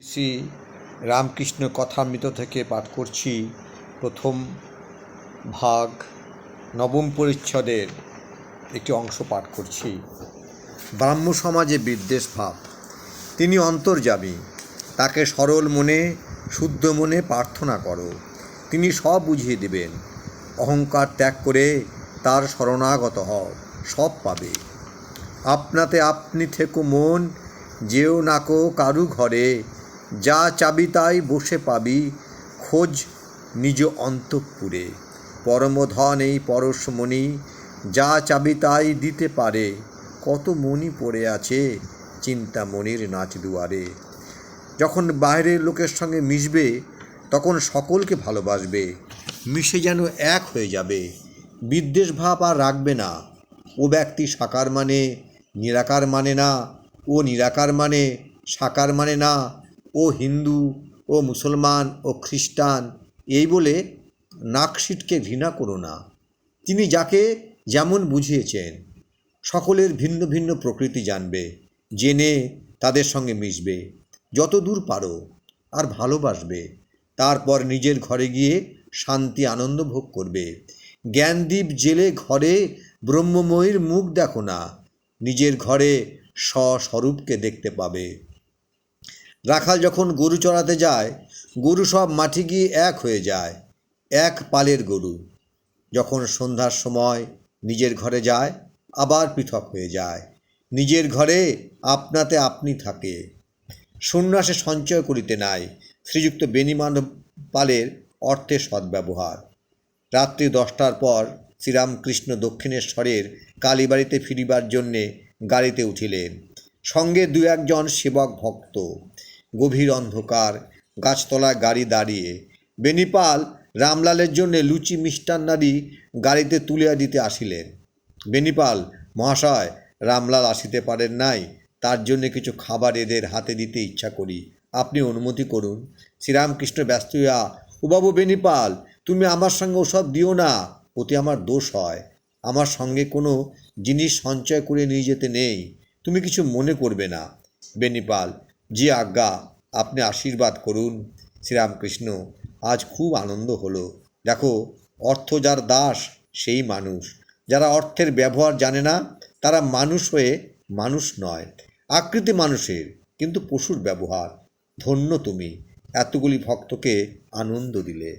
শ্রী রামকৃষ্ণ কথামৃত থেকে পাঠ করছি প্রথম ভাগ নবম পরিচ্ছদের একটি অংশ পাঠ করছি। ব্রাহ্ম সমাজে বিদ্বেষ ভাব। তিনি অন্তর্যামী, তাকে সরল মনে শুদ্ধ মনে প্রার্থনা করো, তিনি সব বুঝিয়ে দেবেন। অহংকার ত্যাগ করে তার শরণাগত হও, সব পাবে। আপনাতে আপনি থেকো মন, যেও নাকো কারু ঘরে, যা চাবি তাই বসে পাবি, খোঁজ নিজ অন্তঃপুরে। পরমধন এই পরশমণি, যা চাবি তাই দিতে পারে, কত মণি পড়ে আছে চিন্তামণির নাচ দুয়ারে। যখন বাইরের লোকের সঙ্গে মিশবে তখন সকলকে ভালোবাসবে, মিশে যেন এক হয়ে যাবে, বিদ্বেষ ভাব আর রাখবে না। ও ব্যক্তি সাকার মানে নিরাকার মানে না, ও নিরাকার মানে সাকার মানে না, ও হিন্দু ও মুসলমান ও খ্রিস্টান এই বলে নাকশিটকে ঘৃণা করো না। তিনি যাকে যেমন বুঝিয়েছেন, সকলের ভিন্ন ভিন্ন প্রকৃতি জানবে, জেনে তাদের সঙ্গে মিশবে যত দূর পারো, আর ভালোবাসবে। তারপর নিজের ঘরে গিয়ে শান্তি আনন্দ ভোগ করবে। জ্ঞানদীপ জেলে ঘরে ব্রহ্মময়ীর মুখ দেখো না, নিজের ঘরে স্বস্বরূপকে দেখতে পাবে। রাখাল যখন গরু চড়াতে যায়, গরু সব মাঠে গিয়ে এক হয়ে যায়, এক পালের গরু। যখন সন্ধ্যার সময় নিজের ঘরে যায়, আবার পৃথক হয়ে যায়। নিজের ঘরে আপনাতে আপনি থাকে। সন্ন্যাসে সঞ্চয় করিতে নাই, শ্রীযুক্ত বেণীমাধব পালের অর্থের সদ্ব্যবহার। রাত্রি 10টার পর শ্রীরামকৃষ্ণ দক্ষিণেশ্বরের কালীবাড়িতে ফিরিবার জন্যে গাড়িতে উঠিলেন। সঙ্গে দু একজন সেবক ভক্ত। গভীর অন্ধকার, গাছতলায় গাড়ি দাঁড়িয়ে। বেণীপাল রামলালের জন্যে লুচি মিষ্টান্নাদি গাড়িতে তুলিয়া দিতে আসিলেন। বেণীপাল মহাশয়, রামলাল আসিতে পারেন নাই, তার জন্যে কিছু খাবার এদের হাতে দিতে ইচ্ছা করি, আপনি অনুমতি করুন। শ্রীরামকৃষ্ণ ব্যস্ত হইয়া, ও বাবু বেণীপাল, তুমি আমার সঙ্গে ওসব দিও না, ওতে আমার দোষ হয়। আমার সঙ্গে কোনো জিনিস সঞ্চয় করে নিয়ে যেতে নেই, তুমি কিছু মনে করবে না। বেণীপাল, জি আজ্ঞা, আপনি আশীর্বাদ করুন। শ্রীরামকৃষ্ণ, আজ খুব আনন্দ হলো। দেখো, অর্থ যার দাস সেই মানুষ। যারা অর্থের ব্যবহার জানে না তারা মানুষ হয়ে মানুষ নয়। আকৃতি মানুষের, কিন্তু পশুর ব্যবহার। ধন্য তুমি, এতগুলি ভক্তকে আনন্দ দিলে।